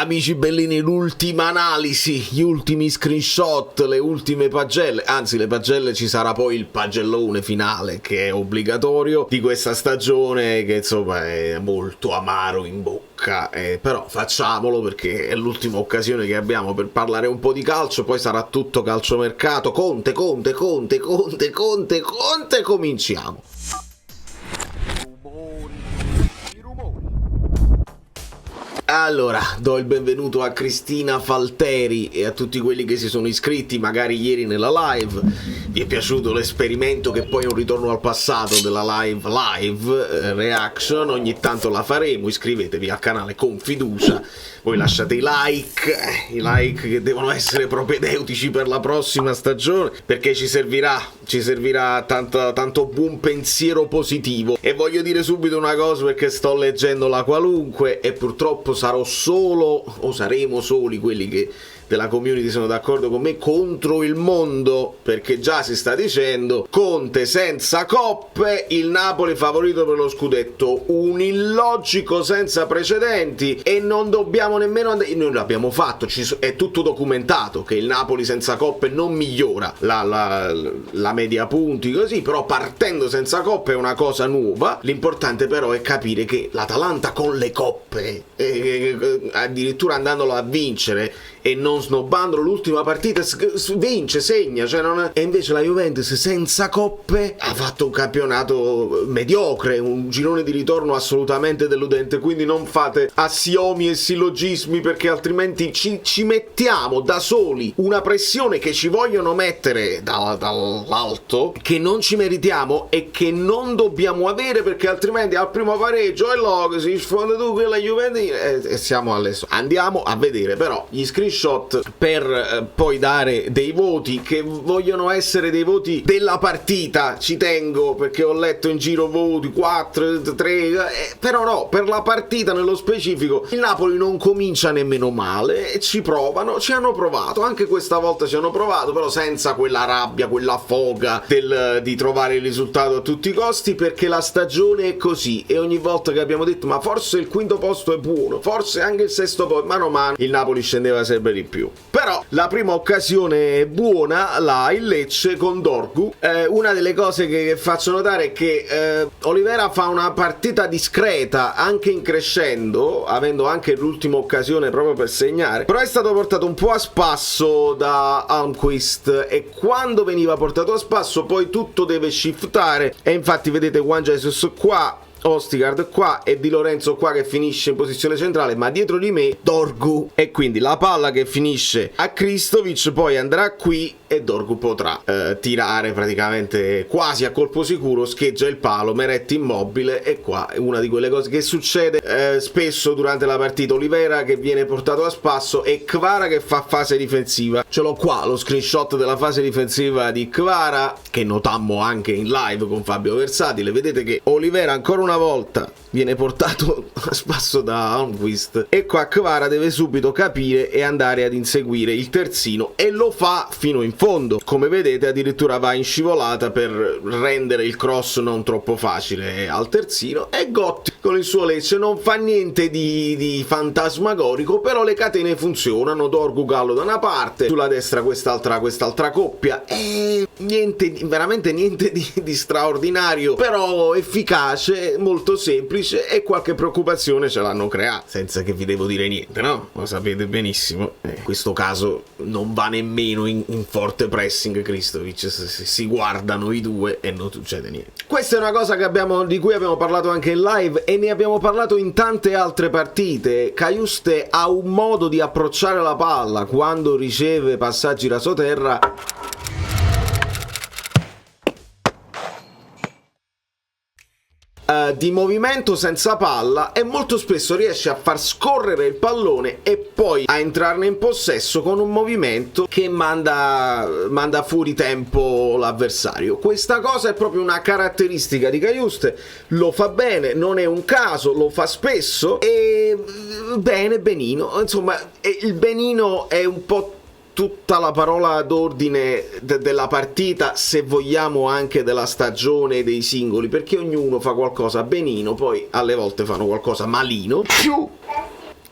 Amici bellini, l'ultima analisi, gli ultimi screenshot, le ultime pagelle, anzi le pagelle, ci sarà poi il pagellone finale che è obbligatorio di questa stagione, che insomma è molto amaro in bocca, però facciamolo perché è l'ultima occasione che abbiamo per parlare un po' di calcio, poi sarà tutto calciomercato. Conte, cominciamo. Allora, do il benvenuto a Cristina Falteri e a tutti quelli che si sono iscritti magari ieri nella live. Vi è piaciuto l'esperimento, che poi è un ritorno al passato della live reaction? Ogni tanto la faremo, iscrivetevi al canale con fiducia, poi lasciate i like che devono essere propedeutici per la prossima stagione, perché ci servirà tanto buon pensiero positivo. E voglio dire subito una cosa, perché sto leggendo la qualunque e purtroppo sarò solo, o saremo soli quelli che della community sono d'accordo con me, contro il mondo, perché già si sta dicendo Conte senza coppe, il Napoli favorito per lo scudetto, un illogico senza precedenti, e non dobbiamo nemmeno andare, noi l'abbiamo fatto, è tutto documentato che il Napoli senza coppe non migliora la media punti così, però partendo senza coppe è una cosa nuova. L'importante però è capire che l'Atalanta con le coppe, addirittura andandolo a vincere e non snobbandolo, l'ultima partita vince, segna, e invece la Juventus senza coppe ha fatto un campionato mediocre, un girone di ritorno assolutamente deludente. Quindi non fate assiomi e sillogismi, perché altrimenti ci mettiamo da soli una pressione che ci vogliono mettere dall'alto, che non ci meritiamo e che non dobbiamo avere, perché altrimenti al primo pareggio si sfonda tu quella Juventus e siamo andiamo a vedere però gli screenshot per poi dare dei voti che vogliono essere dei voti della partita. Ci tengo, perché ho letto in giro voti 4, 3, però no, per la partita nello specifico il Napoli non comincia nemmeno male, ci hanno provato, anche questa volta ci hanno provato, però senza quella rabbia, quella foga di trovare il risultato a tutti i costi, perché la stagione è così, e ogni volta che abbiamo detto ma forse il quinto posto è buono, forse anche il sesto posto, mano a mano il Napoli scendeva sempre di più. Però la prima occasione buona l'ha il Lecce con Dorgu. Una delle cose che faccio notare è che Olivera fa una partita discreta, anche in crescendo, avendo anche l'ultima occasione proprio per segnare, però è stato portato un po' a spasso da Almqvist, e quando veniva portato a spasso poi tutto deve shiftare, e infatti vedete Juan Jesus qua, Ostigard qua e Di Lorenzo qua che finisce in posizione centrale, ma dietro di me Dorgu, e quindi la palla che finisce a Kristovic poi andrà qui e Dorgu potrà tirare praticamente quasi a colpo sicuro, scheggia il palo, Meret immobile, e qua è una di quelle cose che succede spesso durante la partita. Olivera che viene portato a spasso e Kvara che fa fase difensiva. Ce l'ho qua lo screenshot della fase difensiva di Kvara, che notammo anche in live con Fabio Versatile. Vedete che Olivera ancora una volta viene portato a spasso da Almqvist, e qua Kvara deve subito capire e andare ad inseguire il terzino, e lo fa fino in fondo. Come vedete addirittura va in scivolata per rendere il cross non troppo facile al terzino, e Gotti con il suo Lecce non fa niente di fantasmagorico, però le catene funzionano. Dorgu, Gallo da una parte, sulla destra quest'altra coppia, e veramente niente di straordinario, però efficace, molto semplice, e qualche preoccupazione ce l'hanno creata, senza che vi devo dire niente, no? Lo sapete benissimo. In questo caso non va nemmeno in forte pressing Kristovic, si guardano i due e non succede niente. Questa è una cosa di cui abbiamo parlato anche in live, e ne abbiamo parlato in tante altre partite. Cajuste ha un modo di approcciare la palla quando riceve passaggi rasoterra di movimento senza palla, e molto spesso riesce a far scorrere il pallone e poi a entrarne in possesso con un movimento che manda fuori tempo l'avversario. Questa cosa è proprio una caratteristica di Cajuste, lo fa bene, non è un caso, lo fa spesso, e benino, insomma, il benino è un po' tutta la parola d'ordine della partita, se vogliamo anche della stagione, dei singoli, perché ognuno fa qualcosa benino, poi alle volte fanno qualcosa malino, più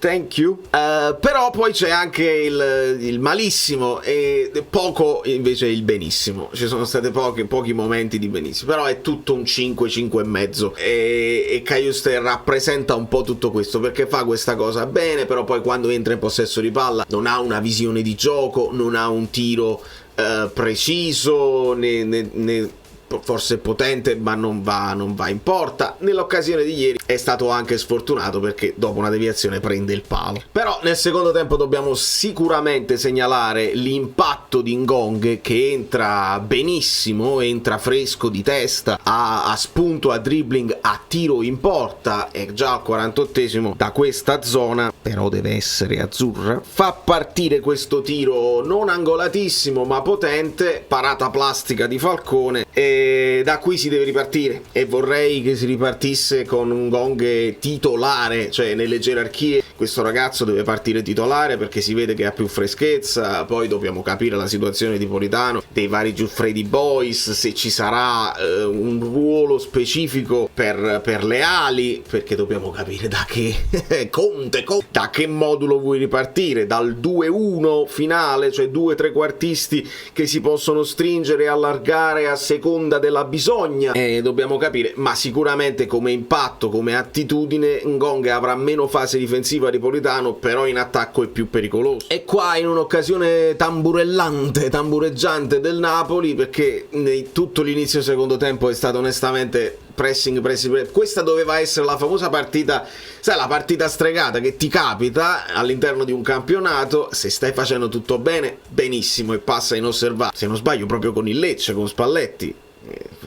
Thank you. Però poi c'è anche il malissimo e poco invece il benissimo. Ci sono stati pochi momenti di benissimo, però è tutto un 5, 5 e mezzo, e Cajuste rappresenta un po' tutto questo, perché fa questa cosa bene, però poi quando entra in possesso di palla non ha una visione di gioco, non ha un tiro preciso, né forse potente, ma non va in porta. Nell'occasione di ieri è stato anche sfortunato perché dopo una deviazione prende il palo. Però nel secondo tempo dobbiamo sicuramente segnalare l'impatto di Ngong, che entra benissimo, entra fresco di testa, a spunto, a dribbling, a tiro in porta, è già al 48esimo da questa zona, però deve essere azzurra, fa partire questo tiro non angolatissimo ma potente, parata plastica di Falcone, e da qui si deve ripartire, e vorrei che si ripartisse con un Ngong titolare, cioè nelle gerarchie questo ragazzo deve partire titolare perché si vede che ha più freschezza. Poi dobbiamo capire la situazione di Politano, dei vari Giuffredi Boys, se ci sarà un ruolo specifico per le ali, perché dobbiamo capire da che Conte, da che modulo vuoi ripartire, dal 2-1 finale, cioè 2 trequartisti che si possono stringere e allargare a seconda della bisogna, e dobbiamo capire, ma sicuramente come impatto, come attitudine, Ngong avrà meno fase difensiva di Politano, però in attacco è più pericoloso. E qua in un'occasione tambureggiante del Napoli, perché tutto l'inizio secondo tempo è stato onestamente pressing. Questa doveva essere la famosa partita, sai, la partita stregata che ti capita all'interno di un campionato, se stai facendo tutto bene, benissimo, e passa inosservato, se non sbaglio proprio con il Lecce, con Spalletti.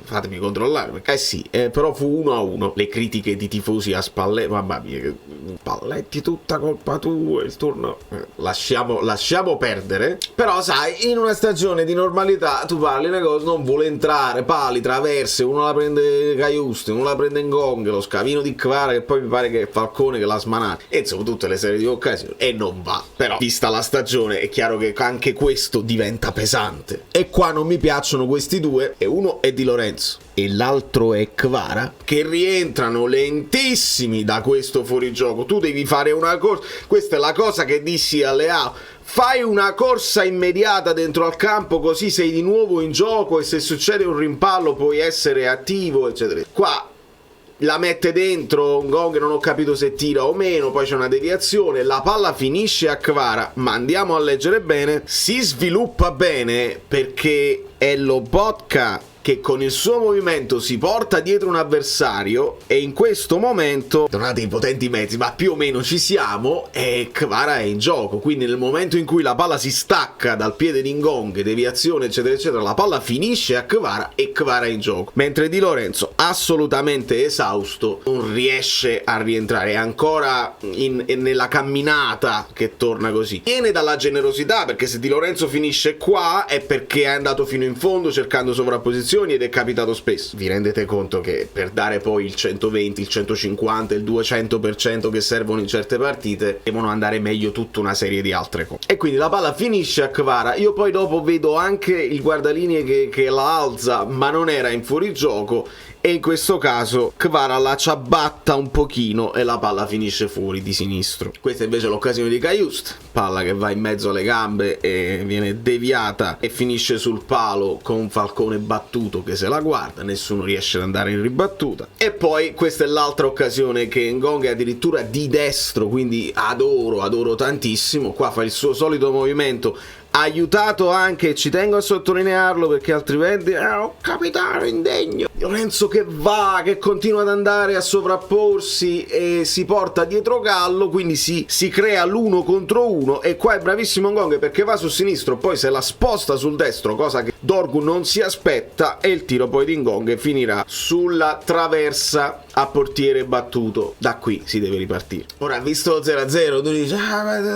Fatemi controllare, perché sì, però fu 1-1. Le critiche di tifosi a Spalletti, mamma mia, Spalletti tutta colpa tua, il turno, lasciamo perdere. Però sai, in una stagione di normalità tu parli una cosa, non vuole entrare, pali, traverse, uno la prende Cajuste, uno la prende Ngong, lo scavino di Kvara che poi mi pare che è Falcone che l'ha smanato, e insomma tutte le serie di occasioni, e non va. Però vista la stagione è chiaro che anche questo diventa pesante, e qua non mi piacciono questi due, e uno è Di Lorenzo e l'altro è Kvara, che rientrano lentissimi da questo fuorigioco. Tu devi fare una corsa, questa è la cosa che dissi a Leao: fai una corsa immediata dentro al campo, così sei di nuovo in gioco e se succede un rimpallo puoi essere attivo, eccetera. Qua la mette dentro Ngong, non ho capito se tira o meno, poi c'è una deviazione, la palla finisce a Kvara, ma andiamo a leggere bene, si sviluppa bene perché è Lobotka che con il suo movimento si porta dietro un avversario, e in questo momento non ha dei potenti mezzi, ma più o meno ci siamo, e Kvara è in gioco. Quindi nel momento in cui la palla si stacca dal piede di Ngong, deviazione eccetera eccetera, la palla finisce a Kvara e Kvara è in gioco, mentre Di Lorenzo, assolutamente esausto, non riesce a rientrare, è ancora nella camminata che torna così. Viene dalla generosità, perché se Di Lorenzo finisce qua è perché è andato fino in fondo cercando sovrapposizione, ed è capitato spesso. Vi rendete conto che per dare poi il 120, il 150, il 200% che servono in certe partite, devono andare meglio tutta una serie di altre cose. E quindi la palla finisce a Kvara. Io poi dopo vedo anche il guardalinee che la alza, ma non era in fuorigioco, e in questo caso Kvara la ciabatta un pochino e la palla finisce fuori di sinistro. Questa invece è l'occasione di Cajuste, palla che va in mezzo alle gambe e viene deviata e finisce sul palo con Falcone battuto che se la guarda, nessuno riesce ad andare in ribattuta. E poi questa è l'altra occasione che Ngong è addirittura di destro, quindi adoro tantissimo. Qua fa il suo solito movimento, aiutato anche, ci tengo a sottolinearlo perché altrimenti capitano indegno, Lorenzo che continua ad andare a sovrapporsi e si porta dietro Gallo, quindi si crea l'1 contro 1, e qua è bravissimo Ngong perché va sul sinistro, poi se la sposta sul destro, cosa che Dorgu non si aspetta, e il tiro poi di Ngong finirà sulla traversa a portiere battuto. Da qui si deve ripartire. Ora, visto lo 0-0, tu dici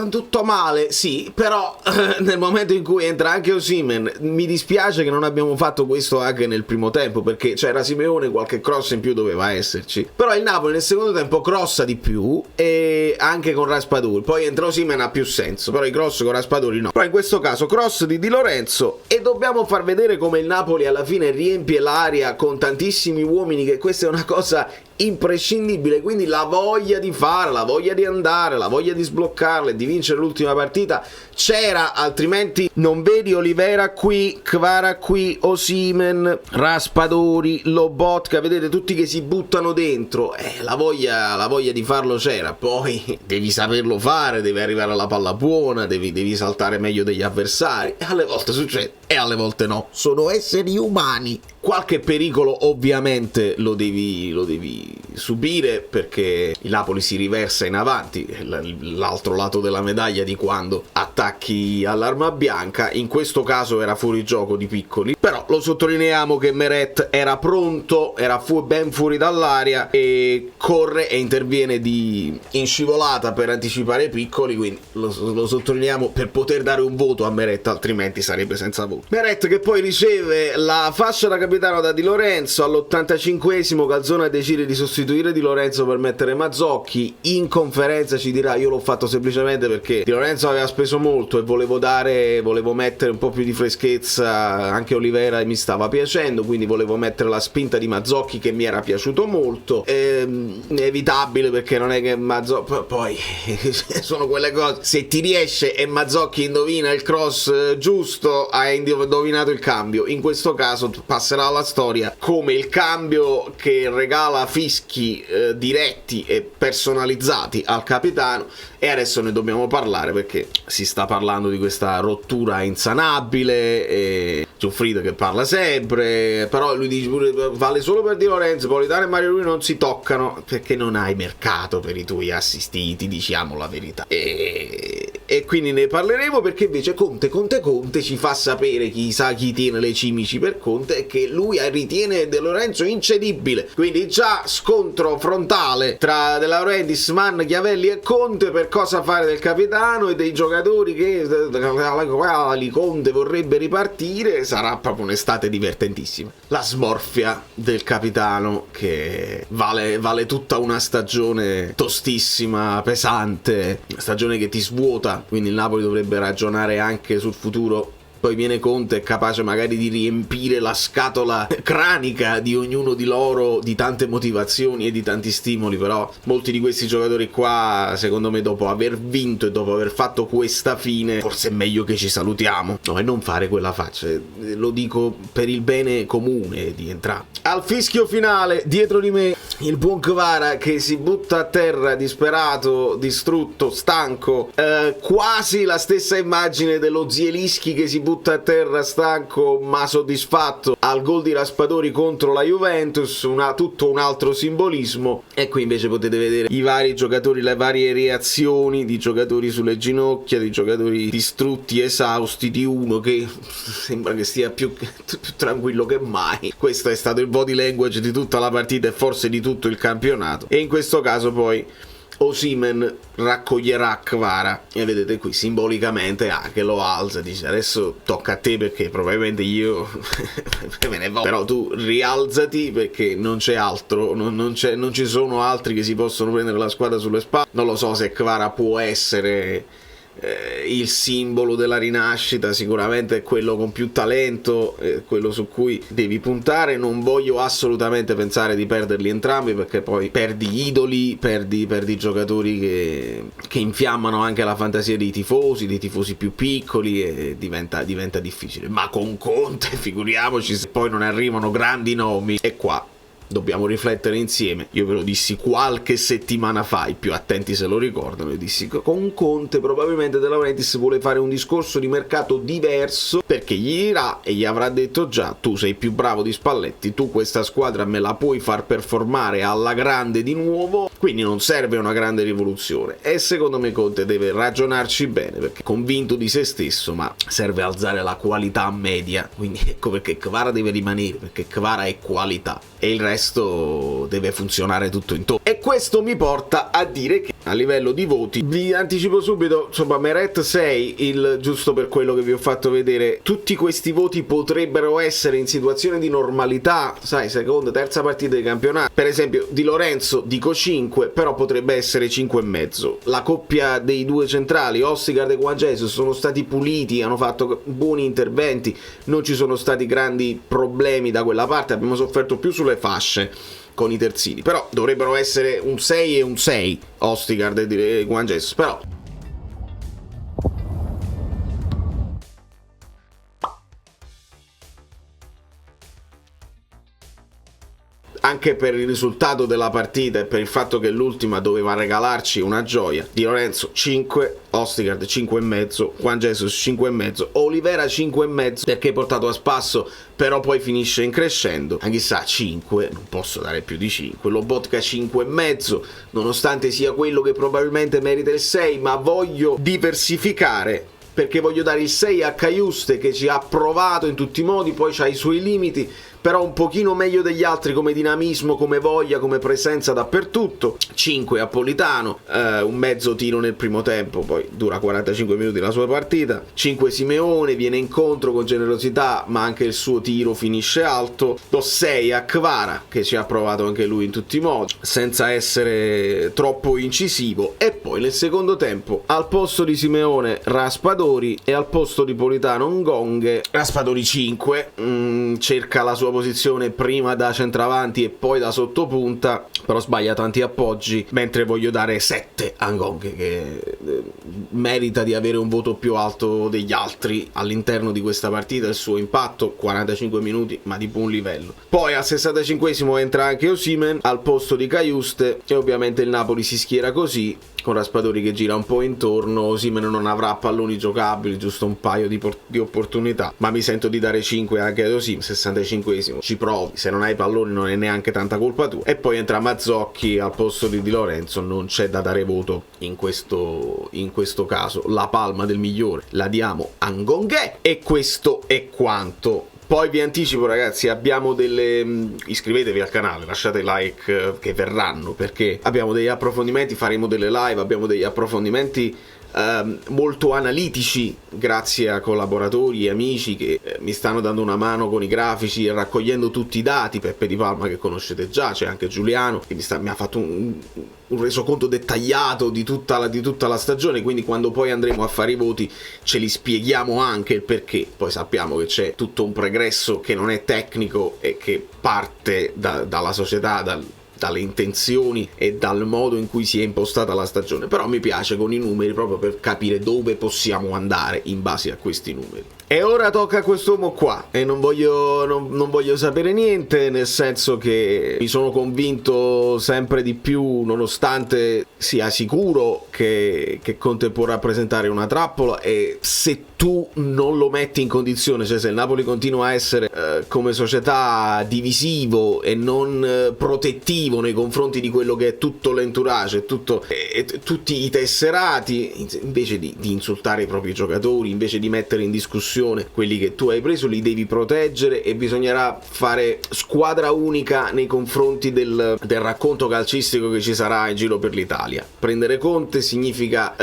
tutto male, sì, però nel momento in cui entra anche Osimhen, mi dispiace che non abbiamo fatto questo anche nel primo tempo, perché c'era Simeone, qualche cross in più doveva esserci, però il Napoli nel secondo tempo crossa di più, e anche con Raspadori. Poi entra Osimhen, ha più senso, però i cross con Raspadori no. Però in questo caso cross di Di Lorenzo, e dobbiamo far vedere come il Napoli alla fine riempie l'area con tantissimi uomini, che questa è una cosa imprescindibile, quindi la voglia di fare, la voglia di andare, la voglia di sbloccarla e di vincere l'ultima partita c'era, altrimenti non vedi Oliveira qui, Kvara qui, Osimhen, Raspadori, Lobotka, vedete tutti che si buttano dentro, la voglia di farlo c'era, poi devi saperlo fare, devi arrivare alla palla buona, devi saltare meglio degli avversari, e alle volte succede e alle volte no, sono esseri umani. Qualche pericolo ovviamente lo devi subire, perché il Napoli si riversa in avanti, l'altro lato della medaglia di quando attacchi all'arma bianca. In questo caso era fuori gioco di Piccoli, però lo sottolineiamo che Meret era pronto, era ben fuori dall'area e corre e interviene in scivolata per anticipare Piccoli, quindi lo sottolineiamo per poter dare un voto a Meret, altrimenti sarebbe senza voto. Meret che poi riceve la fascia da capitano da Di Lorenzo all'85esimo. Calzona decide di sostituire Di Lorenzo per mettere Mazzocchi. In conferenza ci dirà: io l'ho fatto semplicemente perché Di Lorenzo aveva speso molto e volevo mettere un po' più di freschezza, anche Oliveira mi stava piacendo, quindi volevo mettere la spinta di Mazzocchi che mi era piaciuto molto. Inevitabile, perché non è che Mazzocchi poi sono quelle cose, se ti riesce e Mazzocchi indovina il cross giusto, hai indovinato il cambio. In questo caso passerà alla storia come il cambio che regala fischi diretti e personalizzati al capitano, e adesso ne dobbiamo parlare perché si sta parlando di questa rottura insanabile, e Giuffrida che parla sempre, però lui dice pure vale solo per Di Lorenzo, Politano e Mario Rui non si toccano perché non hai mercato per i tuoi assistiti, diciamo la verità, e quindi ne parleremo, perché invece Conte ci fa sapere, chissà chi tiene le cimici per Conte, è che lui ritiene De Lorenzo incedibile, quindi già scontro frontale tra De Laurentiis, Mann, Chiavelli e Conte per cosa fare del capitano e dei giocatori che quali Conte vorrebbe ripartire. Sarà proprio un'estate divertentissima, la smorfia del capitano che vale tutta una stagione tostissima, pesante, una stagione che ti svuota, quindi il Napoli dovrebbe ragionare anche sul futuro. Poi viene Conte, è capace magari di riempire la scatola cranica di ognuno di loro di tante motivazioni e di tanti stimoli, però molti di questi giocatori qua, secondo me, dopo aver vinto e dopo aver fatto questa fine, forse è meglio che ci salutiamo. No, e non fare quella faccia, lo dico per il bene comune di entrambi. Al fischio finale, dietro di me, il buon Kvara che si butta a terra disperato, distrutto, stanco, quasi la stessa immagine dello Zielinski che si butta a terra stanco ma soddisfatto al gol di Raspadori contro la Juventus, tutto un altro simbolismo. E qui invece potete vedere i vari giocatori, le varie reazioni di giocatori sulle ginocchia, di giocatori distrutti, esausti, di uno che sembra che stia più tranquillo che mai. Questo è stato il body language di tutta la partita e forse di tutto il campionato, e in questo caso poi Osimhen raccoglierà Kvara e vedete qui simbolicamente anche lo alza, dice adesso tocca a te perché probabilmente io me ne voglio, però tu rialzati perché non c'è altro, non ci sono altri che si possono prendere la squadra sulle spalle. Non lo so se Kvara può essere il simbolo della rinascita, sicuramente è quello con più talento, quello su cui devi puntare. Non voglio assolutamente pensare di perderli entrambi, perché poi perdi idoli, perdi giocatori che infiammano anche la fantasia dei tifosi più piccoli, e diventa difficile. Ma con Conte figuriamoci se poi non arrivano grandi nomi, e qua dobbiamo riflettere insieme. Io ve lo dissi qualche settimana fa, i più attenti se lo ricordano, io dissi che con Conte probabilmente De Laurentiis vuole fare un discorso di mercato diverso, perché gli dirà e gli avrà detto già: tu sei più bravo di Spalletti, tu questa squadra me la puoi far performare alla grande di nuovo, quindi non serve una grande rivoluzione. E secondo me Conte deve ragionarci bene, perché è convinto di se stesso, ma serve alzare la qualità media, quindi ecco perché Kvara deve rimanere, perché Kvara è qualità e il resto deve funzionare tutto intorno. E questo mi porta a dire che a livello di voti vi anticipo subito, insomma, Meret 6, giusto per quello che vi ho fatto vedere. Tutti questi voti potrebbero essere in situazione di normalità, sai, seconda, terza partita di campionato. Per esempio Di Lorenzo dico 5, però potrebbe essere 5,5. La coppia dei due centrali, Ostergaard e Juan Jesus, sono stati puliti, hanno fatto buoni interventi, non ci sono stati grandi problemi da quella parte, abbiamo sofferto più sulle fasce con i terzini, però dovrebbero essere un 6 e un 6 Ostigard e Juan Jesus, però anche per il risultato della partita e per il fatto che l'ultima doveva regalarci una gioia. Di Lorenzo 5, Ostigard 5,5, Juan Jesus 5,5, Oliveira 5,5 perché portato a spasso, però poi finisce in crescendo. Anche sa 5, non posso dare più di 5. Lobotka 5,5, nonostante sia quello che probabilmente merita il 6, ma voglio diversificare, perché voglio dare il 6 a Cajuste, che ci ha provato in tutti i modi, poi c'ha i suoi limiti, però un pochino meglio degli altri come dinamismo, come voglia, come presenza dappertutto. 5 a Politano, un mezzo tiro nel primo tempo, poi dura 45 minuti la sua partita. 5 Simeone, viene incontro con generosità, ma anche il suo tiro finisce alto. Do 6 a Kvara, che ci ha provato anche lui in tutti i modi, senza essere troppo incisivo. E poi nel secondo tempo, al posto di Simeone Raspadori e al posto di Politano Ngonghe. Raspadori 5, cerca la sua posizione prima da centravanti e poi da sottopunta, però sbaglia tanti appoggi, mentre voglio dare 7 a Ngonghe, che merita di avere un voto più alto degli altri all'interno di questa partita. Il suo impatto 45 minuti, ma di buon livello. Poi al 65esimo entra anche Osimhen al posto di Cajuste e ovviamente il Napoli si schiera così, con Raspadori che gira un po' intorno. Osimhen non avrà palloni giocabili, giusto un paio di opportunità, ma mi sento di dare 5 anche ad Osimhen. 65esimo, ci provi, se non hai palloni non è neanche tanta colpa tua. E poi entra Mazzocchi al posto di Lorenzo, non c'è da dare voto in questo caso. La palma del migliore la diamo a Ngonghe e questo è quanto. Poi vi anticipo, ragazzi, abbiamo iscrivetevi al canale, lasciate like che verranno, perché abbiamo degli approfondimenti, faremo delle live, abbiamo degli approfondimenti molto analitici, grazie a collaboratori e amici che mi stanno dando una mano con i grafici e raccogliendo tutti i dati. Peppe Di Palma, che conoscete già, c'è anche Giuliano che mi ha fatto un resoconto dettagliato di tutta la stagione, quindi quando poi andremo a fare i voti ce li spieghiamo anche il perché. Poi sappiamo che c'è tutto un pregresso che non è tecnico e che parte dalla società, dalle intenzioni e dal modo in cui si è impostata la stagione, però mi piace con i numeri proprio per capire dove possiamo andare in base a questi numeri. E ora tocca a quest'uomo qua e non voglio sapere niente, nel senso che mi sono convinto sempre di più, nonostante sia sicuro che Conte può rappresentare una trappola, e se tu non lo metti in condizione, cioè se il Napoli continua a essere come società divisivo e non protettivo nei confronti di quello che è tutto l'entourage, tutti i tesserati, invece di insultare i propri giocatori, invece di mettere in discussione quelli che tu hai preso, li devi proteggere, e bisognerà fare squadra unica nei confronti del racconto calcistico che ci sarà in giro per l'Italia. Prendere Conte significa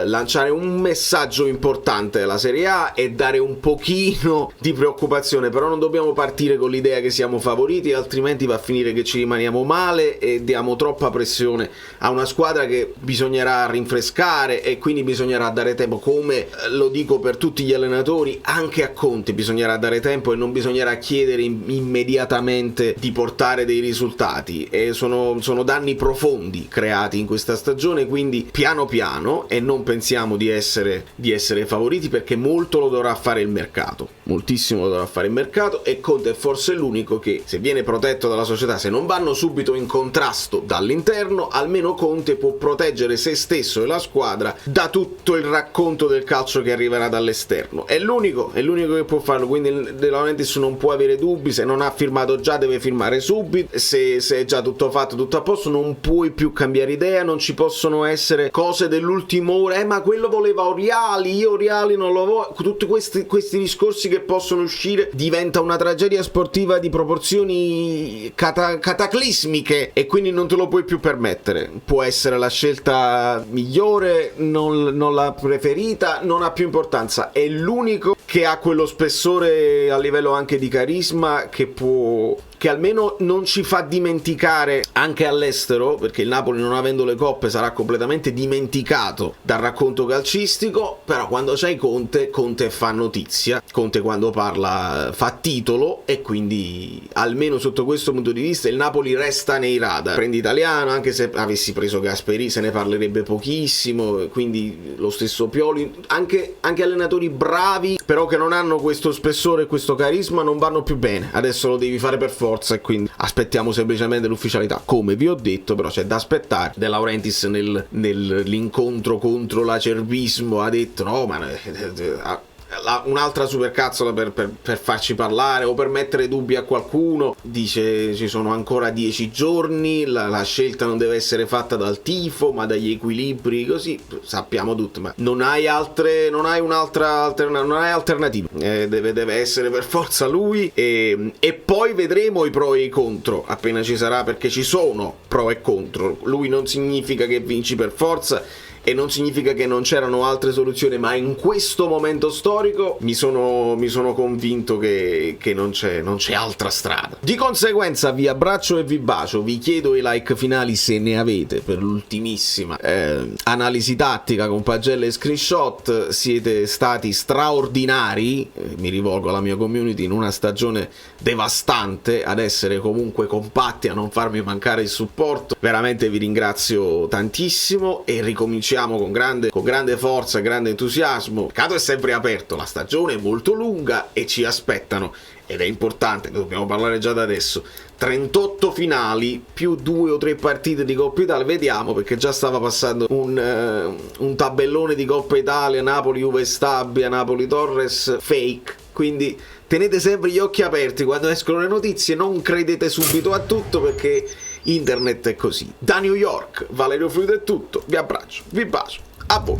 lanciare un messaggio importante alla Serie A e dare un pochino di preoccupazione, però non dobbiamo partire con l'idea che siamo favoriti, altrimenti va a finire che ci rimaniamo male e diamo troppa pressione a una squadra che bisognerà rinfrescare, e quindi bisognerà dare tempo, come lo dico per tutti gli allenatori. Anche a Conte bisognerà dare tempo e non bisognerà chiedere immediatamente di portare dei risultati, e sono danni profondi creati in questa stagione, quindi piano piano, e non pensiamo di essere favoriti, perché molto lo dovrà fare il mercato, moltissimo lo dovrà fare il mercato, e Conte è forse l'unico che, se viene protetto dalla società, se non vanno subito in contrasto dall'interno, almeno Conte può proteggere se stesso e la squadra da tutto il racconto del calcio che arriverà dall'esterno. È l'unico che può farlo, quindi De Laurentiis non può avere dubbi. Se non ha firmato già, deve firmare subito. Se è già tutto fatto, tutto a posto, non puoi più cambiare idea, non ci possono essere cose dell'ultima ora, ma quello voleva Oriali, io Oriali non lo voglio. Tutti questi discorsi che possono uscire, diventa una tragedia sportiva di proporzioni cataclismiche, e quindi non te lo puoi più permettere. Può essere la scelta migliore, non la preferita, non ha più importanza. È l'unico che ha quello spessore a livello anche di carisma che può che almeno non ci fa dimenticare anche all'estero, perché il Napoli non avendo le coppe sarà completamente dimenticato dal racconto calcistico, però quando c'hai Conte fa notizia, Conte quando parla fa titolo, e quindi almeno sotto questo punto di vista il Napoli resta nei radar. Prendi Italiano, anche se avessi preso Gasperini se ne parlerebbe pochissimo, quindi lo stesso Pioli, anche allenatori bravi però che non hanno questo spessore e questo carisma non vanno più bene, adesso lo devi fare per forza, e quindi aspettiamo semplicemente l'ufficialità. Come vi ho detto, però c'è da aspettare. De Laurentiis nell'incontro contro l'acerbismo ha detto no, ma un'altra supercazzola per farci parlare o per mettere dubbi a qualcuno. Dice ci sono ancora 10 giorni, la scelta non deve essere fatta dal tifo ma dagli equilibri, così sappiamo tutto, ma non hai un'altra alternativa, deve essere per forza lui, e poi vedremo i pro e i contro appena ci sarà, perché ci sono pro e contro. Lui non significa che vinci per forza e non significa che non c'erano altre soluzioni, ma in questo momento storico mi sono convinto che non c'è altra strada. Di conseguenza vi abbraccio e vi bacio, vi chiedo i like finali se ne avete per l'ultimissima analisi tattica con pagelle e screenshot. Siete stati straordinari, mi rivolgo alla mia community, in una stagione devastante, ad essere comunque compatti, a non farmi mancare il supporto. Veramente vi ringrazio tantissimo e ricominciamo con grande forza, grande entusiasmo. Il mercato è sempre aperto, la stagione è molto lunga e ci aspettano, ed è importante, ne dobbiamo parlare già da adesso, 38 finali più 2 o 3 partite di Coppa Italia. Vediamo, perché già stava passando un tabellone di Coppa Italia, Napoli, Juve Stabia, Napoli Torres fake, quindi tenete sempre gli occhi aperti quando escono le notizie, non credete subito a tutto, perché internet è così. Da New York, Valerio Fluido è tutto, vi abbraccio, vi bacio, a voi.